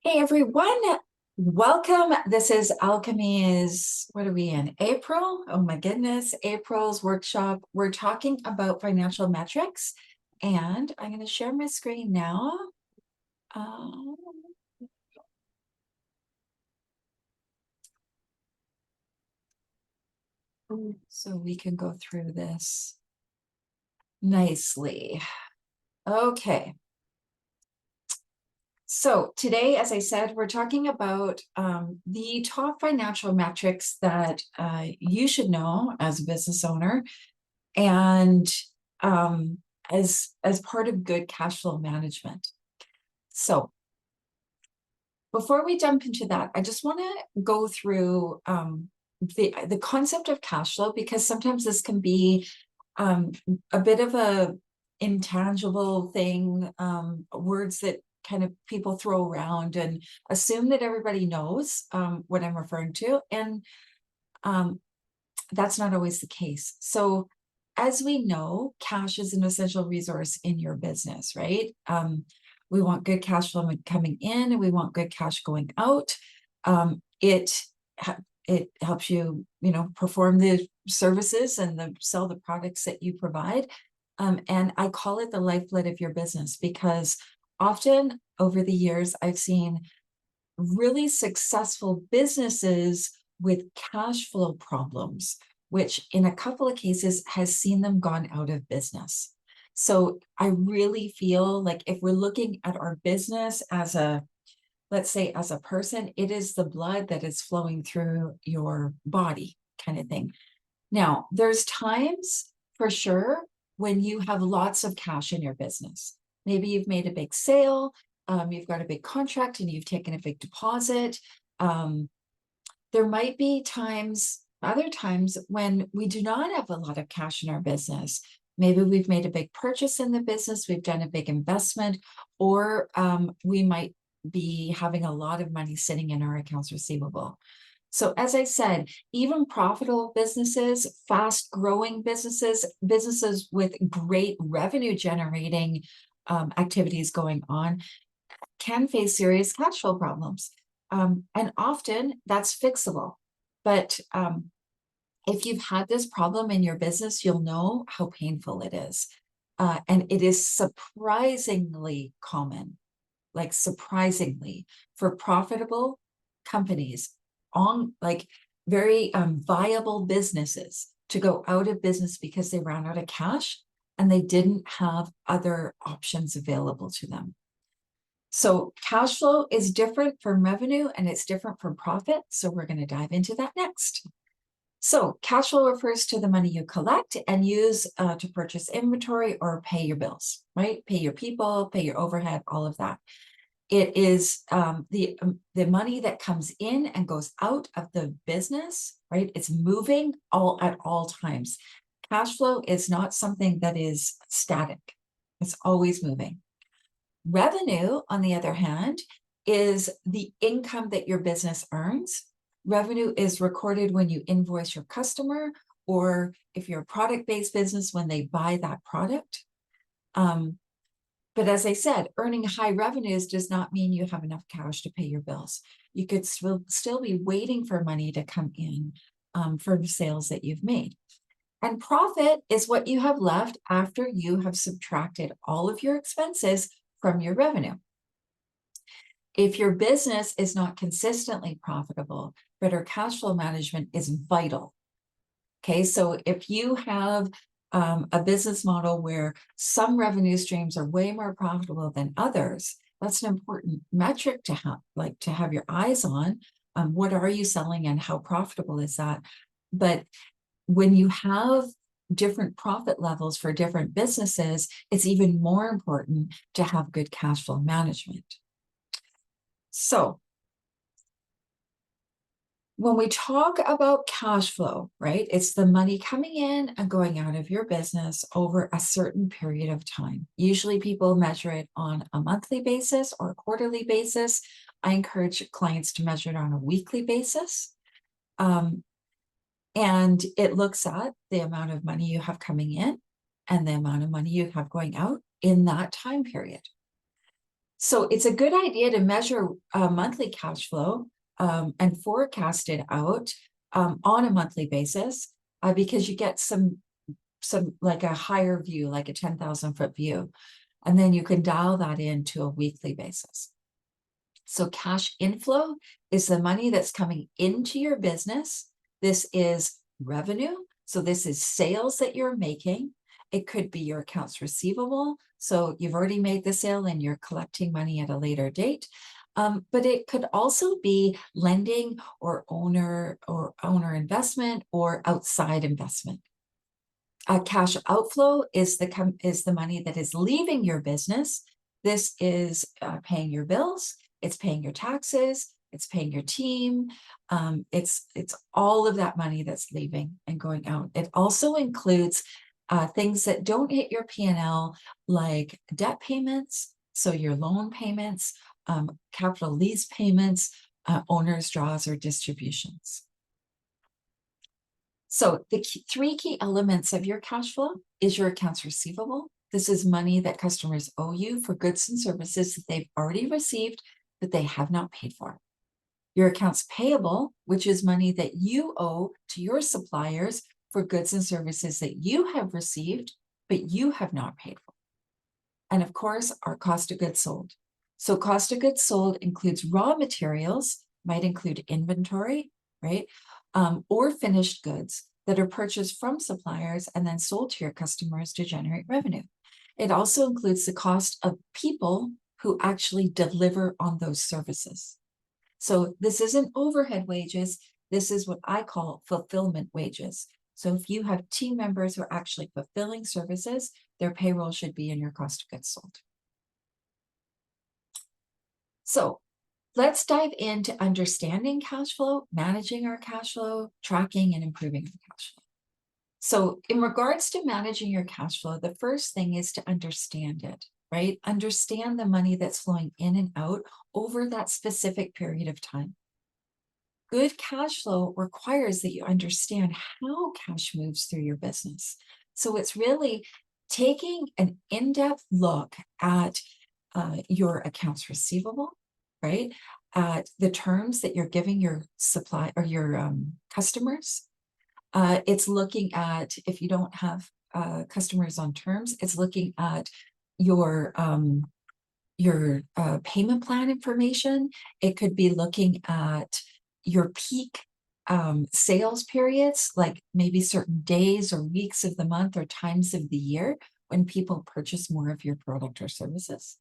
Hey everyone, welcome. This is Alchemy's, what are we in? April? Oh my goodness, April's workshop. We're talking about financial metrics, and I'm going to share my screen now. Um, so we can go through this nicely. Okay. So today, as I said, we're talking about the top financial metrics that you should know as a business owner, and as part of good cash flow management. So before we jump into that, I just want to go through the concept of cash flow, because sometimes this can be a bit of a intangible thing, words that kind of people throw around and assume that everybody knows what I'm referring to, and that's not always the case. So as we know, cash is an essential resource in your business, right? We want good cash flow coming in, and we want good cash going out. It helps you, perform the services and sell the products that you provide. And I call it the lifeblood of your business, because often over the years, I've seen really successful businesses with cash flow problems, which in a couple of cases has seen them gone out of business. So I really feel like if we're looking at our business as let's say as a person, it is the blood that is flowing through your body kind of thing. Now, there's times for sure when you have lots of cash in your business. Maybe you've made a big sale, you've got a big contract, and you've taken a big deposit. There might be other times when we do not have a lot of cash in our business. Maybe we've made a big purchase in the business, we've done a big investment, or we might be having a lot of money sitting in our accounts receivable. So as I said, even profitable businesses, fast growing businesses, businesses with great revenue generating activities going on, can face serious cash flow problems. And often that's fixable. But if you've had this problem in your business, you'll know how painful it is. And it is surprisingly common, like surprisingly, for profitable companies on like very viable businesses to go out of business because they ran out of cash and they didn't have other options available to them. So cash flow is different from revenue, and it's different from profit. So we're going to dive into that next. So cash flow refers to the money you collect and use to purchase inventory or pay your bills, right? Pay your people, pay your overhead, all of that. It is the money that comes in and goes out of the business, right? It's moving at all times. Cash flow is not something that is static. It's always moving. Revenue, on the other hand, is the income that your business earns. Revenue is recorded when you invoice your customer, or if you're a product-based business, when they buy that product. But as I said, earning high revenues does not mean you have enough cash to pay your bills. You could still be waiting for money to come in for the sales that you've made. And profit is what you have left after you have subtracted all of your expenses from your revenue. If your business is not consistently profitable, better cash flow management is vital. Okay, so if you have a business model where some revenue streams are way more profitable than others, that's an important metric to have your eyes on. What are you selling and how profitable is that? But when you have different profit levels for different businesses, it's even more important to have good cash flow management. So when we talk about cash flow, right, it's the money coming in and going out of your business over a certain period of time. Usually people measure it on a monthly basis or a quarterly basis. I encourage clients to measure it on a weekly basis. And it looks at the amount of money you have coming in and the amount of money you have going out in that time period. So it's a good idea to measure monthly cash flow and forecast it out on a monthly basis because you get some like a higher view, like a 10,000-foot view, and then you can dial that into a weekly basis. So cash inflow is the money that's coming into your business. This is revenue. So this is sales that you're making. It could be your accounts receivable. So you've already made the sale and you're collecting money at a later date. But it could also be lending or owner investment or outside investment. Cash outflow is the money that is leaving your business. This is paying your bills, it's paying your taxes, it's paying your team. It's all of that money that's leaving and going out. It also includes things that don't hit your P&L, like debt payments, so your loan payments, capital lease payments, owner's draws or distributions. So the three key elements of your cash flow is your accounts receivable. This is money that customers owe you for goods and services that they've already received, but they have not paid for. Your accounts payable, which is money that you owe to your suppliers for goods and services that you have received, but you have not paid for. And of course, our cost of goods sold. So cost of goods sold includes raw materials, might include inventory, right? Or finished goods that are purchased from suppliers and then sold to your customers to generate revenue. It also includes the cost of people who actually deliver on those services. So this isn't overhead wages. This is what I call fulfillment wages. So if you have team members who are actually fulfilling services, their payroll should be in your cost of goods sold. So let's dive into understanding cash flow, managing our cash flow, tracking and improving our cash flow. So in regards to managing your cash flow, the first thing is to understand it, right? Understand the money that's flowing in and out over that specific period of time. Good cash flow requires that you understand how cash moves through your business. So it's really taking an in-depth look at your accounts receivable, right? At the terms that you're giving your supply or your customers. It's looking at, if you don't have customers on terms, it's looking at your payment plan information. It could be looking at your peak sales periods, like maybe certain days or weeks of the month or times of the year when people purchase more of your product or services.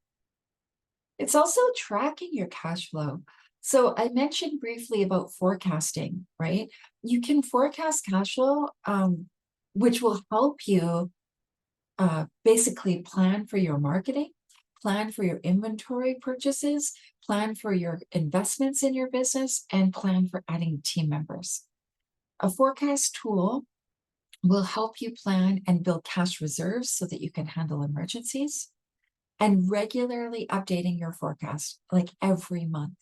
It's also tracking your cash flow. So I mentioned briefly about forecasting, right? You can forecast cash flow, which will help you basically plan for your marketing, plan for your inventory purchases, plan for your investments in your business, and plan for adding team members. A forecast tool will help you plan and build cash reserves so that you can handle emergencies. And regularly updating your forecast, like every month,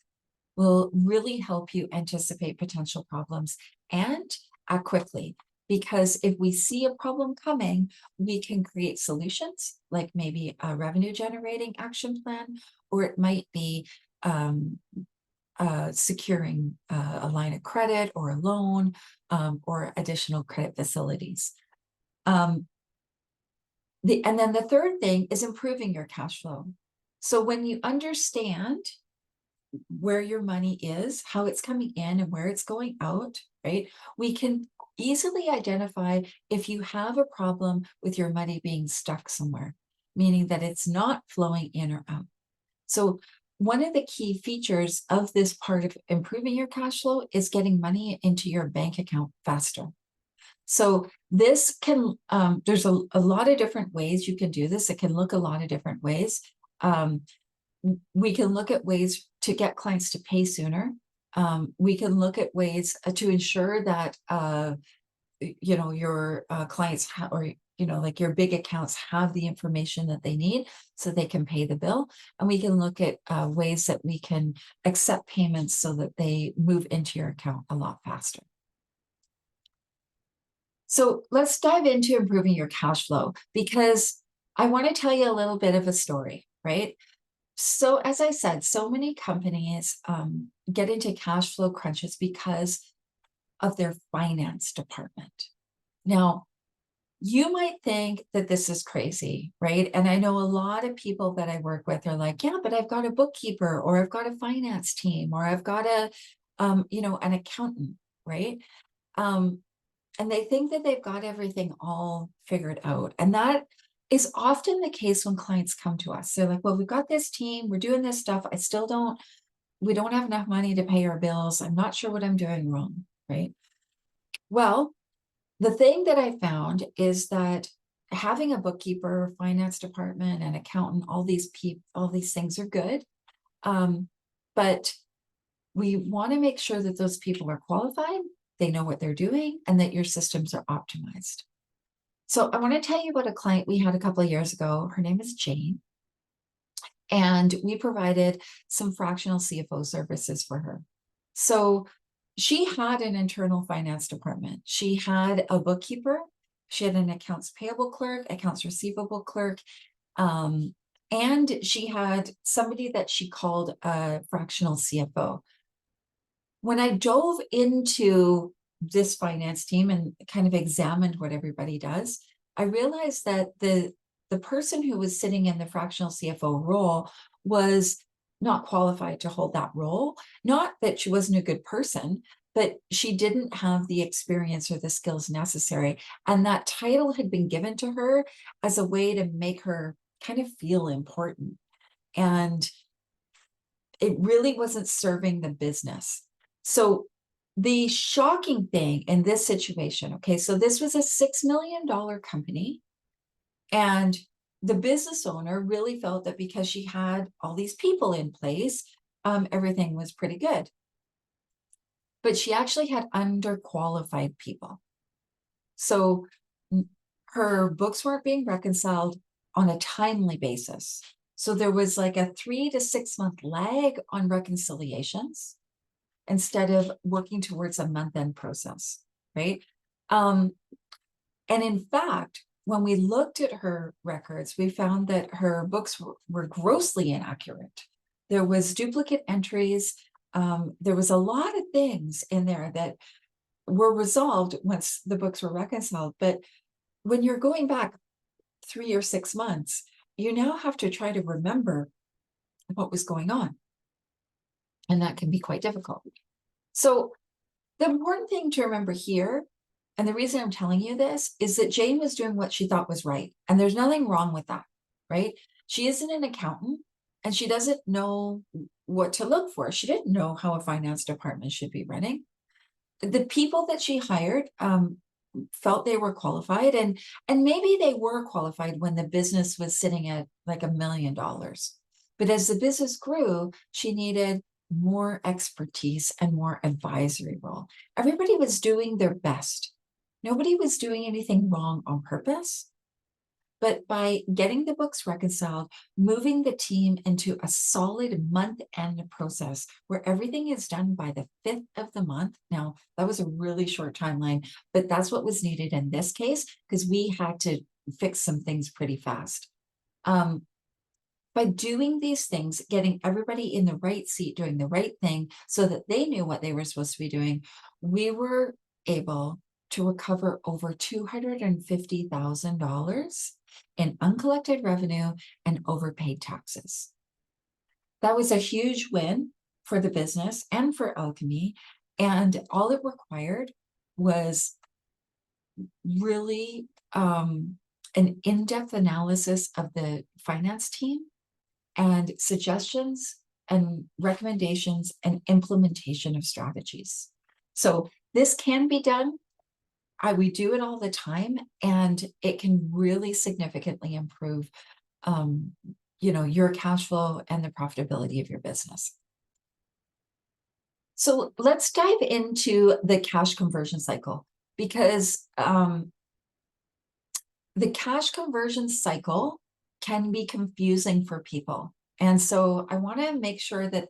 will really help you anticipate potential problems and act quickly. Because if we see a problem coming, we can create solutions, like maybe a revenue generating action plan, or it might be securing a line of credit or a loan or additional credit facilities. And then the third thing is improving your cash flow. So when you understand where your money is, how it's coming in and where it's going out, right? We can easily identify if you have a problem with your money being stuck somewhere, meaning that it's not flowing in or out. So one of the key features of this part of improving your cash flow is getting money into your bank account faster. So this can, there's a lot of different ways you can do this. It can look a lot of different ways. We can look at ways to get clients to pay sooner. We can look at ways to ensure that, your clients or, like your big accounts have the information that they need so they can pay the bill. And we can look at ways that we can accept payments so that they move into your account a lot faster. So let's dive into improving your cash flow, because I want to tell you a little bit of a story, right? So as I said, so many companies get into cash flow crunches because of their finance department. Now, you might think that this is crazy, right? And I know a lot of people that I work with are like, yeah, but I've got a bookkeeper, or I've got a finance team, or I've got an accountant, right? Um, and they think that they've got everything all figured out. And that is often the case when clients come to us. They're like, well, we've got this team, we're doing this stuff. We don't have enough money to pay our bills. I'm not sure what I'm doing wrong, right? Well, the thing that I found is that having a bookkeeper, finance department, and accountant, all these things are good. But we want to make sure that those people are qualified, they know what they're doing, and that your systems are optimized. So I want to tell you about a client we had a couple of years ago. Her name is Jane, and we provided some fractional CFO services for her. So she had an internal finance department. She had a bookkeeper, she had an accounts payable clerk, accounts receivable clerk, and she had somebody that she called a fractional CFO. When I dove into this finance team and kind of examined what everybody does, I realized that the person who was sitting in the fractional CFO role was not qualified to hold that role. Not that she wasn't a good person, but she didn't have the experience or the skills necessary. And that title had been given to her as a way to make her kind of feel important. And it really wasn't serving the business. So the shocking thing in this situation, okay, so this was a $6 million company, and the business owner really felt that because she had all these people in place, everything was pretty good. But she actually had underqualified people. So her books weren't being reconciled on a timely basis. So there was like a 3 to 6 month lag on reconciliations instead of working towards a month-end process, right? And in fact, when we looked at her records, we found that her books were grossly inaccurate. There was duplicate entries. There was a lot of things in there that were resolved once the books were reconciled. But when you're going back 3 or 6 months, you now have to try to remember what was going on. And that can be quite difficult. So the important thing to remember here, and the reason I'm telling you this, is that Jane was doing what she thought was right. And there's nothing wrong with that, right? She isn't an accountant and she doesn't know what to look for. She didn't know how a finance department should be running. The people that she hired felt they were qualified, and maybe they were qualified when the business was sitting at like $1 million. But as the business grew, she needed more expertise and more advisory role. Everybody was doing their best. Nobody was doing anything wrong on purpose. But by getting the books reconciled, moving the team into a solid month-end process where everything is done by the 5th of the month. Now, that was a really short timeline, but that's what was needed in this case because we had to fix some things pretty fast. By doing these things, getting everybody in the right seat, doing the right thing so that they knew what they were supposed to be doing, we were able to recover over $250,000 in uncollected revenue and overpaid taxes. That was a huge win for the business and for Alchemy. And all it required was really an in-depth analysis of the finance team and suggestions and recommendations and implementation of strategies. So this can be done. We do it all the time, and it can really significantly improve, your cash flow and the profitability of your business. So let's dive into the cash conversion cycle because the cash conversion cycle can be confusing for people. And so I want to make sure that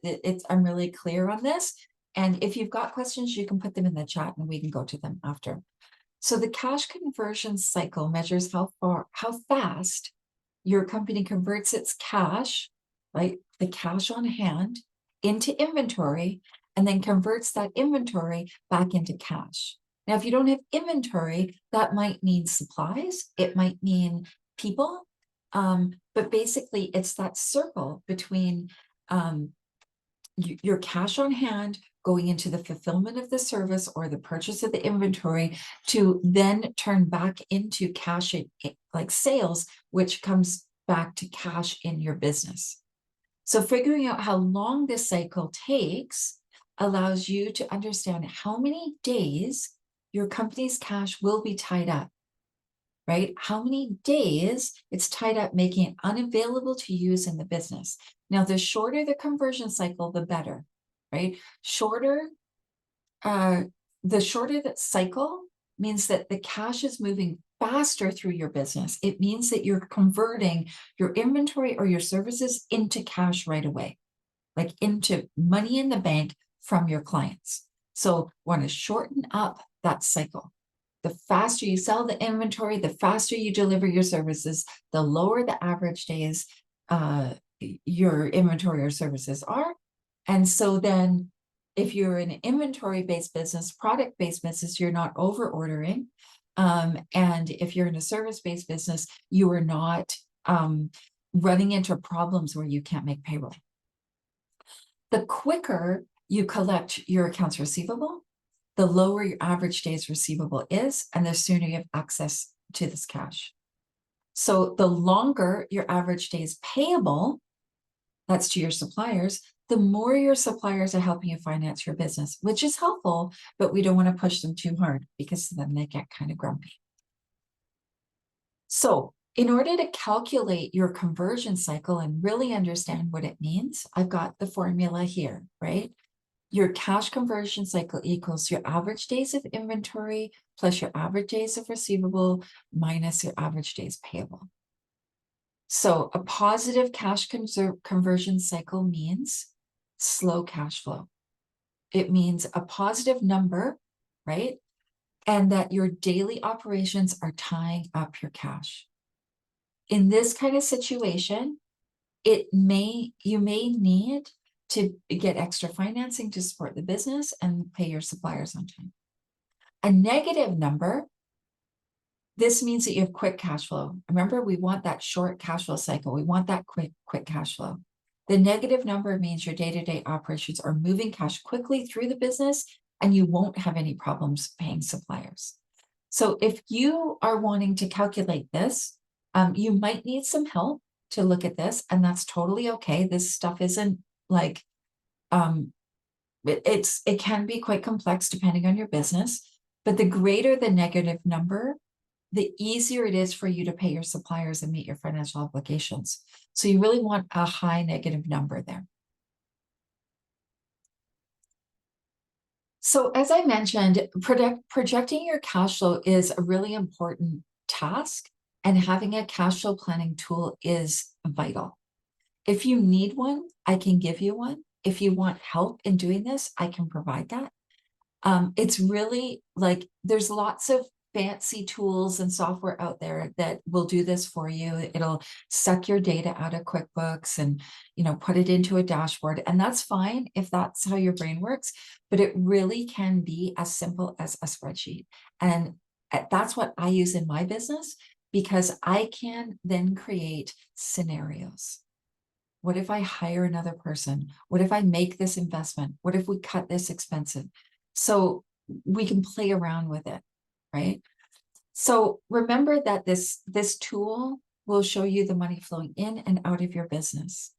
I'm really clear on this. And if you've got questions, you can put them in the chat and we can go to them after. So the cash conversion cycle measures how fast your company converts its cash like the cash on hand into inventory and then converts that inventory back into cash. Now, if you don't have inventory, that might mean supplies, it might mean people, but basically it's that circle between your cash on hand going into the fulfillment of the service or the purchase of the inventory to then turn back into cash like sales, which comes back to cash in your business. So figuring out how long this cycle takes allows you to understand how many days your company's cash will be tied up, right? How many days it's tied up, making it unavailable to use in the business. Now, the shorter the conversion cycle, the better, right? The shorter that cycle means that the cash is moving faster through your business. It means that you're converting your inventory or your services into cash right away, like into money in the bank from your clients. So want to shorten up that cycle. The faster you sell the inventory, the faster you deliver your services, the lower the average days your inventory or services are. And so then if you're an inventory-based business, product-based business, you're not over ordering. And if you're in a service-based business, you are not running into problems where you can't make payroll. The quicker you collect your accounts receivable, the lower your average days receivable is, and the sooner you have access to this cash. So the longer your average days payable, that's to your suppliers, the more your suppliers are helping you finance your business, which is helpful, but we don't want to push them too hard because then they get kind of grumpy. So in order to calculate your conversion cycle and really understand what it means, I've got the formula here, right? Your cash conversion cycle equals your average days of inventory plus your average days of receivable minus your average days payable. So a positive cash conversion cycle means slow cash flow. It means a positive number, right? And that your daily operations are tying up your cash. In this kind of situation, you may need to get extra financing to support the business and pay your suppliers on time. A negative number, this means that you have quick cash flow. Remember, we want that short cash flow cycle. We want that quick cash flow. The negative number means your day-to-day operations are moving cash quickly through the business and you won't have any problems paying suppliers. So if you are wanting to calculate this, you might need some help to look at this, and that's totally okay. This stuff isn't like, it can be quite complex depending on your business, but the greater the negative number, the easier it is for you to pay your suppliers and meet your financial obligations. So you really want a high negative number there. So as I mentioned, projecting your cash flow is a really important task, and having a cash flow planning tool is vital. If you need one, I can give you one. If you want help in doing this, I can provide that. It's really like there's lots of fancy tools and software out there that will do this for you. It'll suck your data out of QuickBooks and, put it into a dashboard. And that's fine if that's how your brain works, but it really can be as simple as a spreadsheet. And that's what I use in my business because I can then create scenarios. What if I hire another person? What if I make this investment? What if we cut this expensive? So we can play around with it, right? So remember that this tool will show you the money flowing in and out of your business.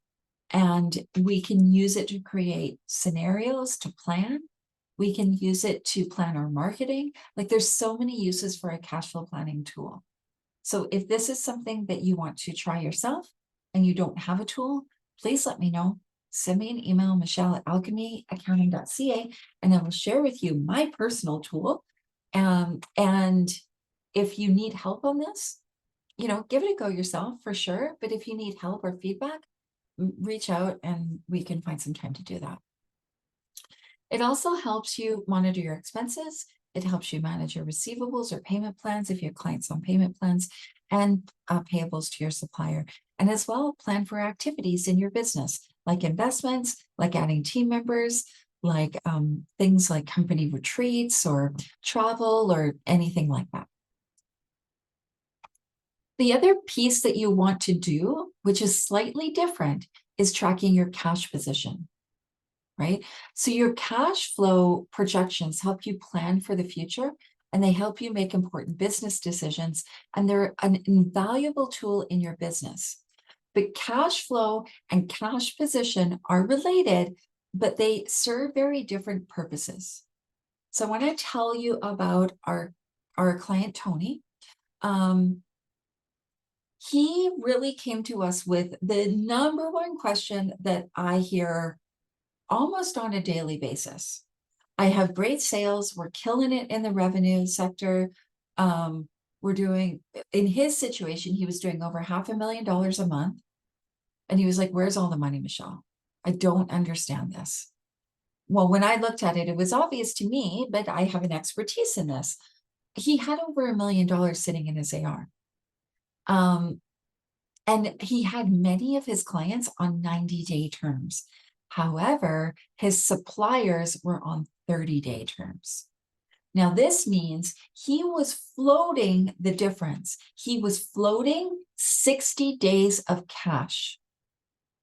And we can use it to create scenarios to plan. We can use it to plan our marketing. Like there's so many uses for a cash flow planning tool. So if this is something that you want to try yourself and you don't have a tool, please let me know. Send me an email, michelle@alchemyaccounting.ca, and I will share with you my personal tool. And if you need help on this, give it a go yourself for sure. But if you need help or feedback, reach out and we can find some time to do that. It also helps you monitor your expenses. It helps you manage your receivables or payment plans if you have clients on payment plans. and payables to your supplier. And as well, plan for activities in your business, like investments, like adding team members, like things like company retreats or travel or anything like that. The other piece that you want to do, which is slightly different, is tracking your cash position, right? So your cash flow projections help you plan for the future, and they help you make important business decisions, and they're an invaluable tool in your business. But cash flow and cash position are related, but they serve very different purposes. So I want to tell you about our client, Tony. He really came to us with the number one question that I hear almost on a daily basis. I have great sales. We're killing it in the revenue sector. We're doing, in his situation, he was doing over $500,000 a month. And he was like, where's all the money, Michelle? I don't understand this. Well, when I looked at it, it was obvious to me, but I have an expertise in this. He had over $1 million sitting in his AR. And he had many of his clients on 90-day terms. However, his suppliers were on 30-day terms. Now, this means he was floating the difference. He was floating 60 days of cash.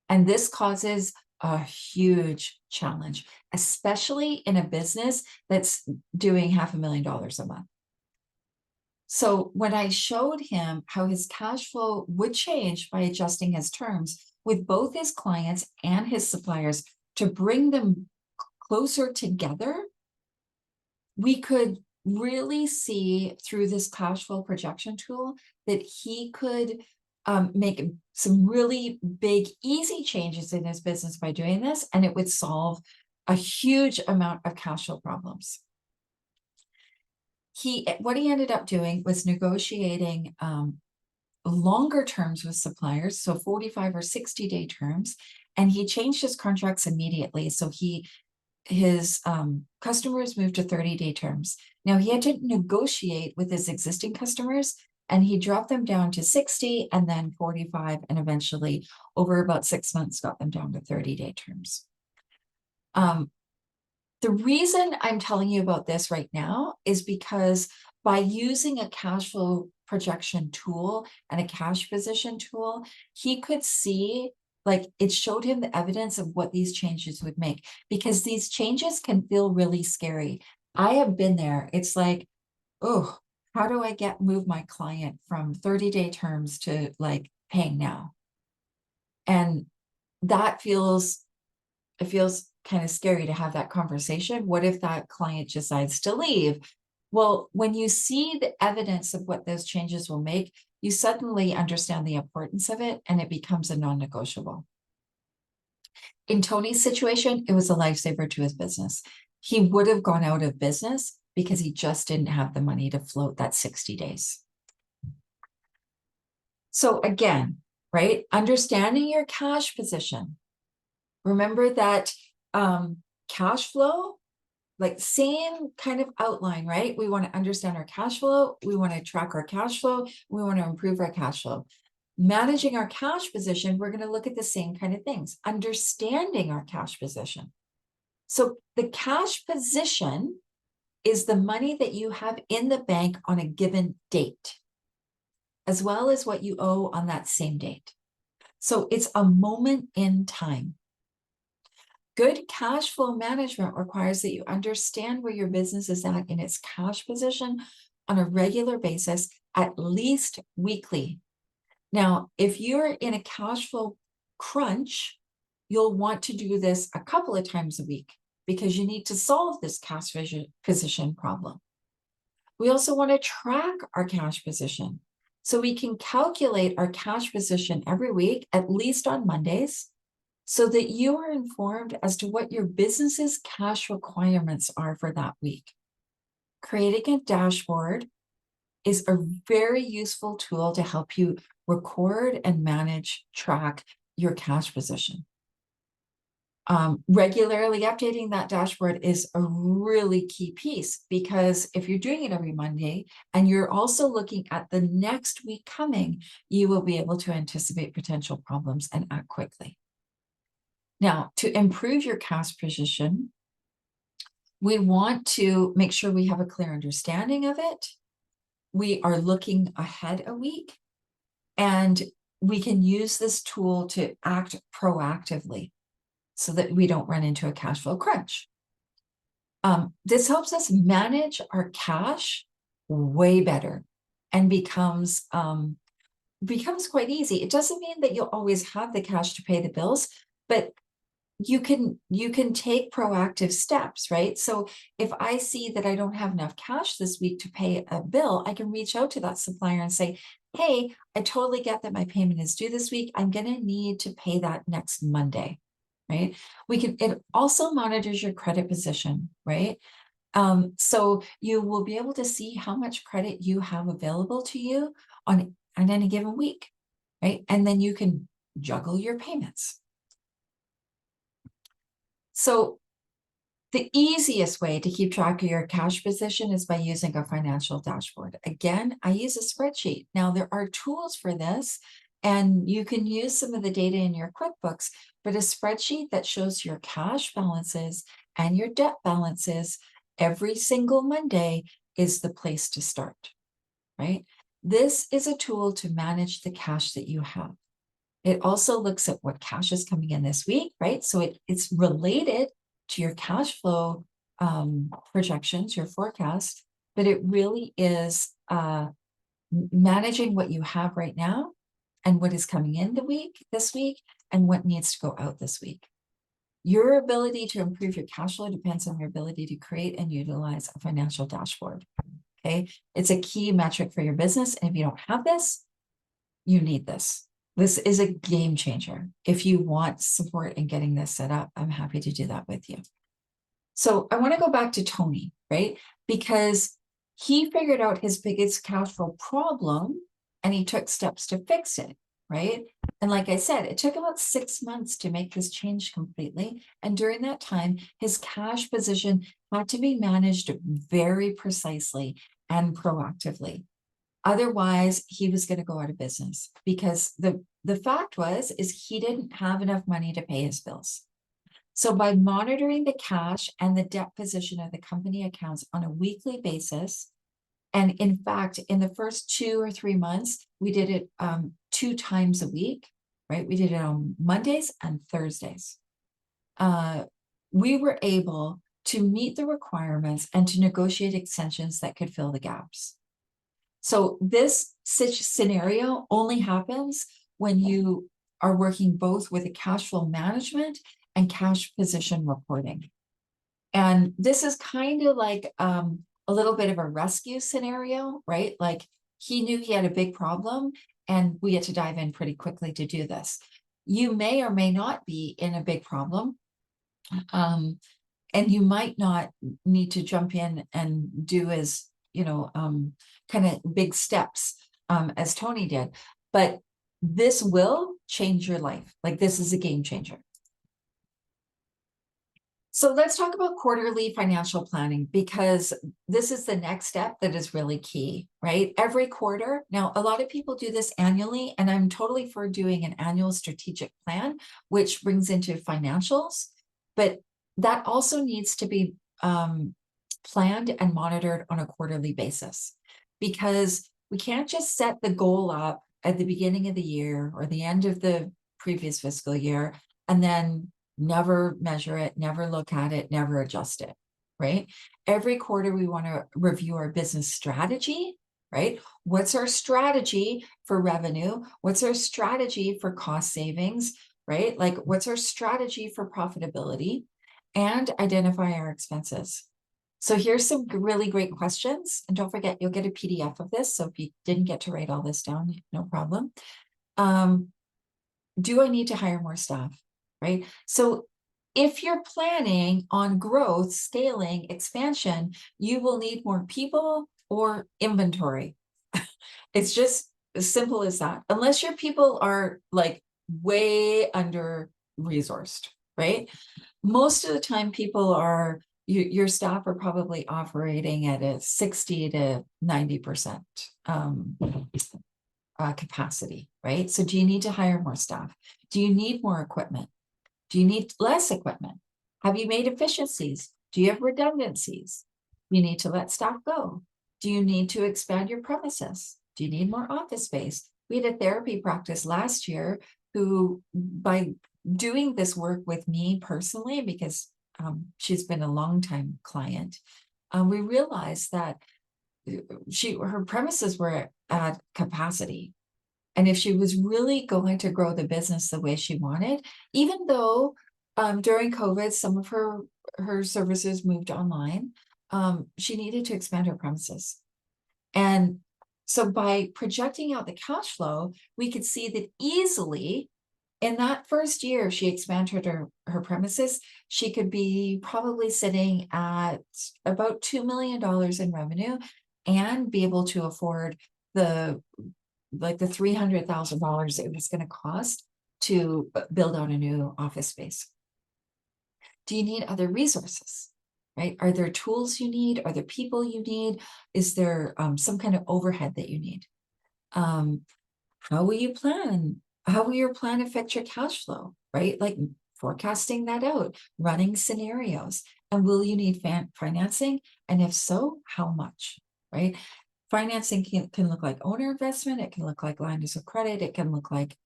And this causes a huge challenge, especially in a business that's doing $500,000 a month. So when I showed him how his cash flow would change by adjusting his terms with both his clients and his suppliers to bring them closer together, we could really see through this cash flow projection tool that he could make some really big, easy changes in his business by doing this, and it would solve a huge amount of cash flow problems. What he ended up doing was negotiating longer terms with suppliers, so 45 or 60-day terms, and he changed his contracts immediately. So his customers moved to 30-day terms. Now he had to negotiate with his existing customers, and he dropped them down to 60 and then 45, and eventually over about 6 months got them down to 30-day terms. The reason I'm telling you about this right now is because by using a cash flow projection tool and a cash position tool, he could see, like, it showed him the evidence of what these changes would make, because these changes can feel really scary. I have been there. It's like, oh, how do I move my client from 30-day terms to like paying now? And it feels kind of scary to have that conversation. What if that client decides to leave? Well, when you see the evidence of what those changes will make, you suddenly understand the importance of it, and it becomes a non-negotiable. In Tony's situation, it was a lifesaver to his business. He would have gone out of business because he just didn't have the money to float that 60 days. So again, right, understanding your cash position. Remember that cash flow, like same kind of outline, right? We want to understand our cash flow. We want to track our cash flow. We want to improve our cash flow. Managing our cash position, we're going to look at the same kind of things, understanding our cash position. So the cash position is the money that you have in the bank on a given date, as well as what you owe on that same date. So it's a moment in time. Good cash flow management requires that you understand where your business is at in its cash position on a regular basis, at least weekly. Now, if you're in a cash flow crunch, you'll want to do this a couple of times a week because you need to solve this cash position problem. We also want to track our cash position. So we can calculate our cash position every week, at least on Mondays, so that you are informed as to what your business's cash requirements are for that week. Creating a dashboard is a very useful tool to help you record and track your cash position. Regularly updating that dashboard is a really key piece, because if you're doing it every Monday and you're also looking at the next week coming, you will be able to anticipate potential problems and act quickly. Now, to improve your cash position, we want to make sure we have a clear understanding of it. We are looking ahead a week, and we can use this tool to act proactively so that we don't run into a cash flow crunch. This helps us manage our cash way better and becomes quite easy. It doesn't mean that you'll always have the cash to pay the bills, but you can take proactive steps, right? So if I see that I don't have enough cash this week to pay a bill, I can reach out to that supplier and say, hey, I totally get that my payment is due this week. I'm going to need to pay that next Monday, right? It also monitors your credit position, right? So you will be able to see how much credit you have available to you on any given week, right? And then you can juggle your payments. So the easiest way to keep track of your cash position is by using a financial dashboard. Again, I use a spreadsheet. Now, there are tools for this, and you can use some of the data in your QuickBooks, but a spreadsheet that shows your cash balances and your debt balances every single Monday is the place to start, right? This is a tool to manage the cash that you have. It also looks at what cash is coming in this week, right? So it's related to your cash flow projections, your forecast, but it really is managing what you have right now and what is coming in this week, and what needs to go out this week. Your ability to improve your cash flow depends on your ability to create and utilize a financial dashboard. Okay, it's a key metric for your business, and if you don't have this, you need this. This is a game changer. If you want support in getting this set up, I'm happy to do that with you. So I want to go back to Tony, right? Because he figured out his biggest cash flow problem and he took steps to fix it, right? And like I said, it took about 6 months to make this change completely. And during that time, his cash position had to be managed very precisely and proactively. Otherwise, he was going to go out of business, because the fact is he didn't have enough money to pay his bills. So by monitoring the cash and the debt position of the company accounts on a weekly basis, and in fact, in the first 2 or 3 months, we did it 2 times a week, right? We did it on Mondays and Thursdays. We were able to meet the requirements and to negotiate extensions that could fill the gaps. So this scenario only happens when you are working both with a cash flow management and cash position reporting. And this is kind of like a little bit of a rescue scenario, right? Like he knew he had a big problem and we had to dive in pretty quickly to do this. You may or may not be in a big problem. And you might not need to jump in and do as, kind of big steps as Tony did, but this will change your life. Like this is a game changer. So let's talk about quarterly financial planning, because this is the next step that is really key, right? Every quarter. Now, a lot of people do this annually, and I'm totally for doing an annual strategic plan, which brings into financials, but that also needs to be planned and monitored on a quarterly basis, because we can't just set the goal up at the beginning of the year or the end of the previous fiscal year and then never measure it, never look at it, never adjust it, right? Every quarter, we want to review our business strategy, right? What's our strategy for revenue? What's our strategy for cost savings, right? Like what's our strategy for profitability, and identify our expenses. So here's some really great questions. And don't forget, you'll get a PDF of this. So if you didn't get to write all this down, no problem. Do I need to hire more staff, right? So if you're planning on growth, scaling, expansion, you will need more people or inventory. It's just as simple as that. Unless your people are like way under resourced, right? Most of the time people are, your staff are probably operating at a 60 to 90% capacity, right? So do you need to hire more staff? Do you need more equipment? Do you need less equipment? Have you made efficiencies? Do you have redundancies? You need to let staff go. Do you need to expand your premises? Do you need more office space? We had a therapy practice last year who, by doing this work with me personally, because she's been a long time client, we realized that her premises were at capacity. And if she was really going to grow the business the way she wanted, even though during COVID, some of her services moved online, she needed to expand her premises. And so by projecting out the cash flow, we could see that easily in that first year, she expanded her premises, she could be probably sitting at about $2 million in revenue and be able to afford the $300,000 it was going to cost to build out a new office space. Do you need other resources, right? Are there tools you need? Are there people you need? Is there some kind of overhead that you need? How will you plan? How will your plan affect your cash flow, right? Like forecasting that out, running scenarios. And will you need financing? And if so, how much, right? Financing can look like owner investment. It can look like lines of credit. It can look like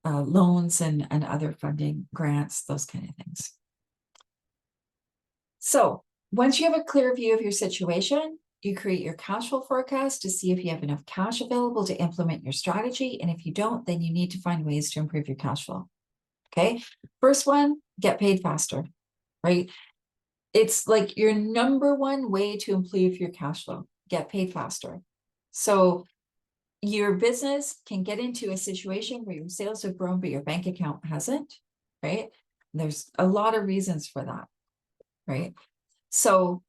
loans and other funding, grants, those kind of things. So once you have a clear view of your situation, you create your cash flow forecast to see if you have enough cash available to implement your strategy. And if you don't, then you need to find ways to improve your cash flow. Okay. First one, get paid faster, right? It's like your number one way to improve your cash flow, get paid faster. So your business can get into a situation where your sales have grown, but your bank account hasn't, right? There's a lot of reasons for that, right? So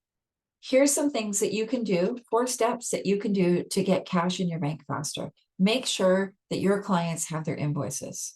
here's some things that you can do, 4 steps that you can do to get cash in your bank faster. Make sure that your clients have their invoices.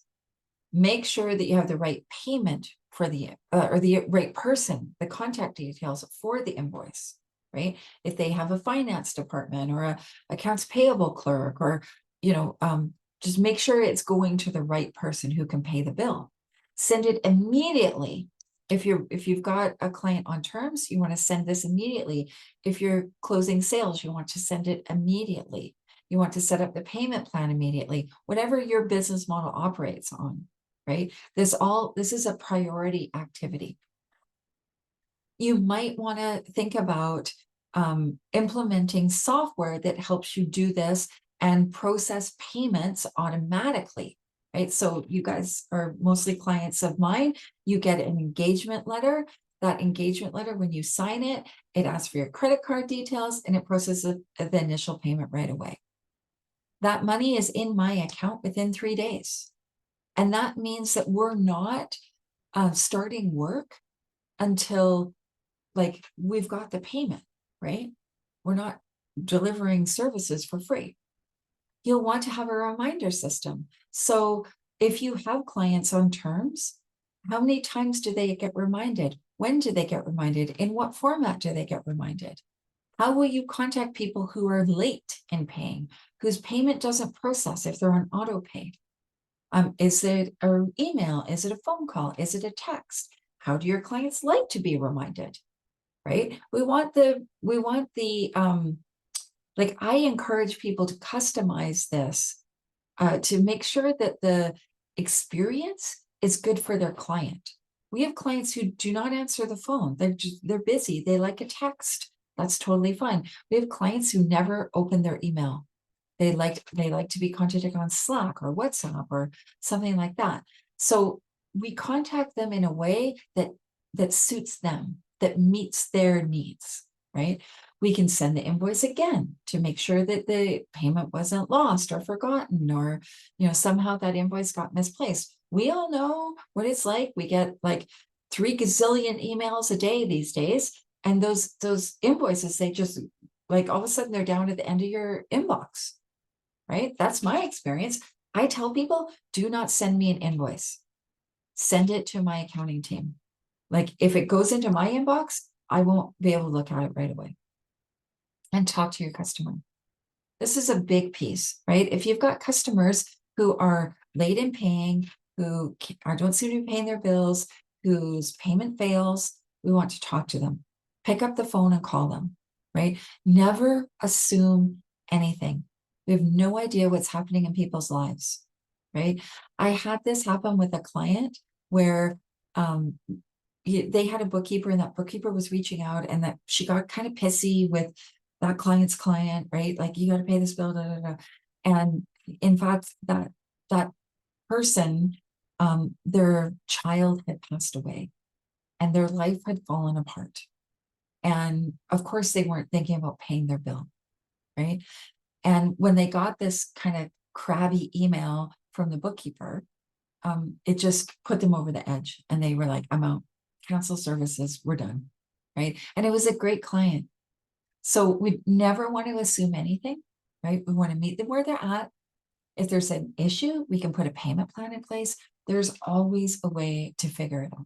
Make sure that you have the right payment for the, or the right person, the contact details for the invoice, right? If they have a finance department or a accounts payable clerk, or, just make sure it's going to the right person who can pay the bill. Send it immediately. If you've got a client on terms, you want to send this immediately. If you're closing sales, you want to send it immediately. You want to set up the payment plan immediately, whatever your business model operates on, right? This is a priority activity. You might want to think about implementing software that helps you do this and process payments automatically, right? So you guys are mostly clients of mine. You get an engagement letter. That engagement letter, when you sign it, it asks for your credit card details and it processes the initial payment right away. That money is in my account within 3 days. And that means that we're not starting work until we've got the payment, right? We're not delivering services for free. You'll want to have a reminder system. So if you have clients on terms, how many times do they get reminded? When do they get reminded? In what format do they get reminded? How will you contact people who are late in paying, whose payment doesn't process if they're on auto pay? Is it an email? Is it a phone call? Is it a text? How do your clients like to be reminded? Right? We want the I encourage people to customize this to make sure that the experience is good for their client. We have clients who do not answer the phone. They're busy. They like a text. That's totally fine. We have clients who never open their email. They like to be contacted on Slack or WhatsApp or something like that. So we contact them in a way that suits them, that meets their needs, right? We can send the invoice again to make sure that the payment wasn't lost or forgotten, or somehow that invoice got misplaced. We all know what it's like. We get 3 gazillion emails a day these days, and those invoices, they just all of a sudden they're down at the end of your inbox, right? That's my experience. I tell people, do not send me an invoice. send it to my accounting team. Like if it goes into my inbox, I won't be able to look at it right away. And talk to your customer. This is a big piece, right? If you've got customers who are late in paying, who don't seem to be paying their bills, whose payment fails, we want to talk to them. Pick up the phone and call them, right? Never assume anything. We have no idea what's happening in people's lives, right? I had this happen with a client where they had a bookkeeper, and that bookkeeper was reaching out, and that she got kind of pissy with that client's client, right? Like, you got to pay this bill, da, da, da. And in fact, that person, their child had passed away and their life had fallen apart. And of course, they weren't thinking about paying their bill, right? And when they got this kind of crabby email from the bookkeeper, it just put them over the edge, and they were like, I'm out, cancel services, we're done, right? And it was a great client. So we never want to assume anything, right? We want to meet them where they're at. If there's an issue, we can put a payment plan in place. There's always a way to figure it out.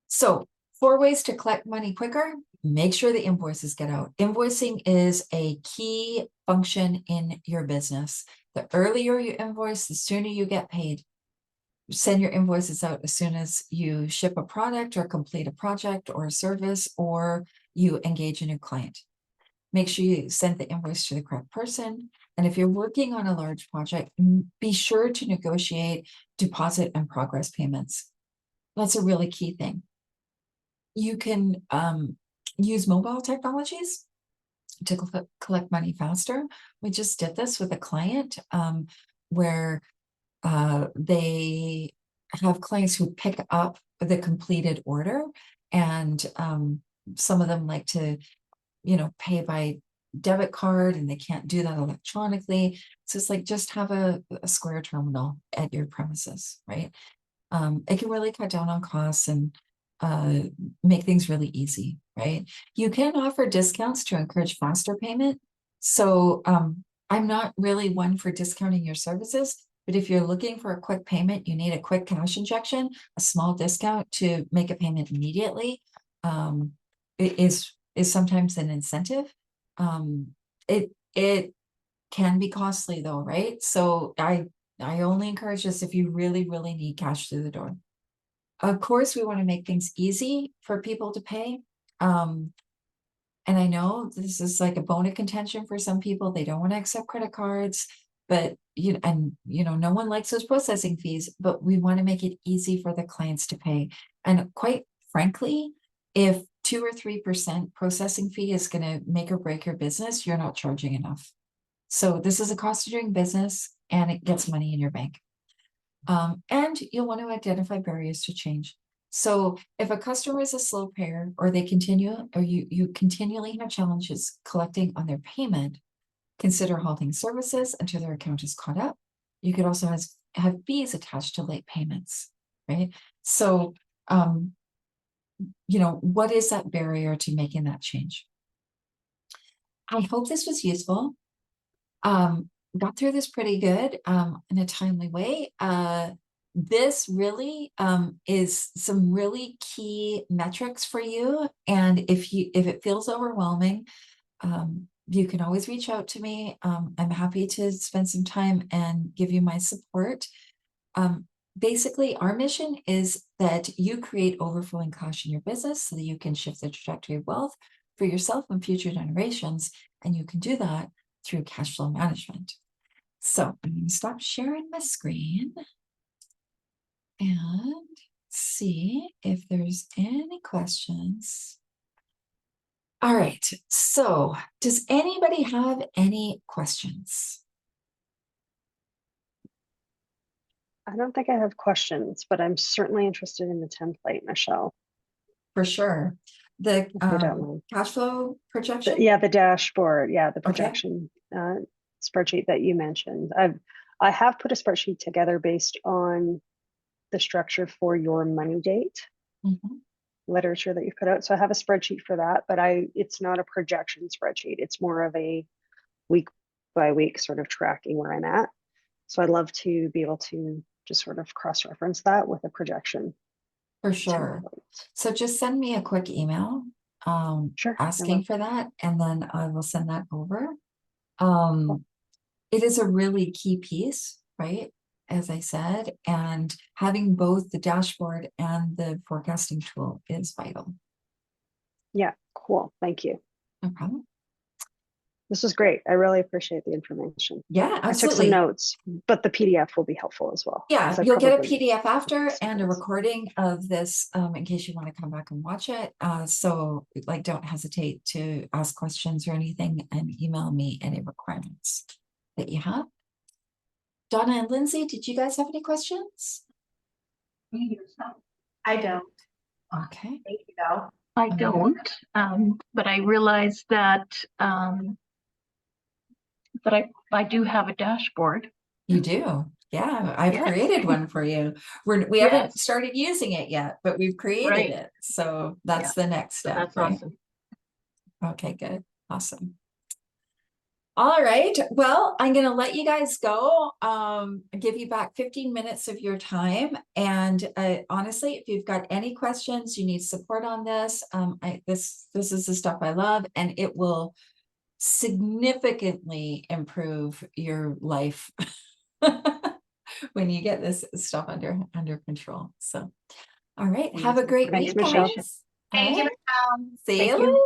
So 4 ways to collect money quicker. Make sure the invoices get out. Invoicing is a key function in your business. The earlier you invoice, the sooner you get paid. Send your invoices out as soon as you ship a product or complete a project or a service, or you engage a new client. Make sure you send the invoice to the correct person. And if you're working on a large project, be sure to negotiate deposit and progress payments. That's a really key thing. You can use mobile technologies to collect money faster. We just did this with a client where they have clients who pick up the completed order, and some of them like to, pay by debit card, and they can't do that electronically. So it's like, just have a Square terminal at your premises, right? It can really cut down on costs and make things really easy, right? You can offer discounts to encourage faster payment. So I'm not really one for discounting your services, but if you're looking for a quick payment, you need a quick cash injection, a small discount to make a payment immediately is sometimes an incentive. It can be costly though, right? So I only encourage this if you really, really need cash through the door. Of course, we want to make things easy for people to pay. And I know this is like a bone of contention for some people. They don't want to accept credit cards, but no one likes those processing fees, but we want to make it easy for the clients to pay. And quite frankly, if 2 or 3% processing fee is going to make or break your business, you're not charging enough. So this is a cost of doing business, and it gets money in your bank. And you'll want to identify barriers to change. So if a customer is a slow payer, or they continue, or you continually have challenges collecting on their payment, consider halting services until their account is caught up. You could also have fees attached to late payments, right? So, what is that barrier to making that change? I hope this was useful. Got through this pretty good in a timely way. This really is some really key metrics for you. And if it feels overwhelming, you can always reach out to me. I'm happy to spend some time and give you my support. Basically, our mission is that you create overflowing cash in your business so that you can shift the trajectory of wealth for yourself and future generations. And you can do that through cash flow management. So I'm going to stop sharing my screen and see if there's any questions. All right, so does anybody have any questions? I don't think I have questions, but I'm certainly interested in the template, Michelle. For sure. The cash flow projection? The dashboard. Yeah, the Okay. projection spreadsheet that you mentioned. I have put a spreadsheet together based on the structure for your money date literature that you've put out. So I have a spreadsheet for that, but it's not a projection spreadsheet. It's more of a week by week sort of tracking where I'm at. So I'd love to be able to just sort of cross-reference that with a projection. For sure. So just send me a quick email, Sure. asking for that, and then I will send that over. It is a really key piece, right? As I said, and having both the dashboard and the forecasting tool is vital. Yeah, cool. Thank you. No problem. This was great. I really appreciate the information. Yeah, I took some absolutely. notes, but the PDF will be helpful as well. Yeah, 'cause I you'll get a probably- PDF after and a recording of this, in case you want to come back and watch it. So like, don't hesitate to ask questions or anything and email me any requirements that you have. Donna and Lindsay, did you guys have any questions? I don't. Okay. Thank you, though. I don't, but I realize that I do have a dashboard. You do? Yeah, I've Yes. created one for you. We haven't Yes. started using it yet, but we've created Right. it. So that's the next So step, that's right? awesome. Okay, good. Awesome. All right. Well, I'm going to let you guys go. Give you back 15 minutes of your time. And honestly, if you've got any questions, you need support on this. This is the stuff I love, and it will significantly improve your life when you get this stuff under control. So, all right. Have a great Thanks, week, Michelle. guys. Thank you, All right. Michelle. See Thank you you. later.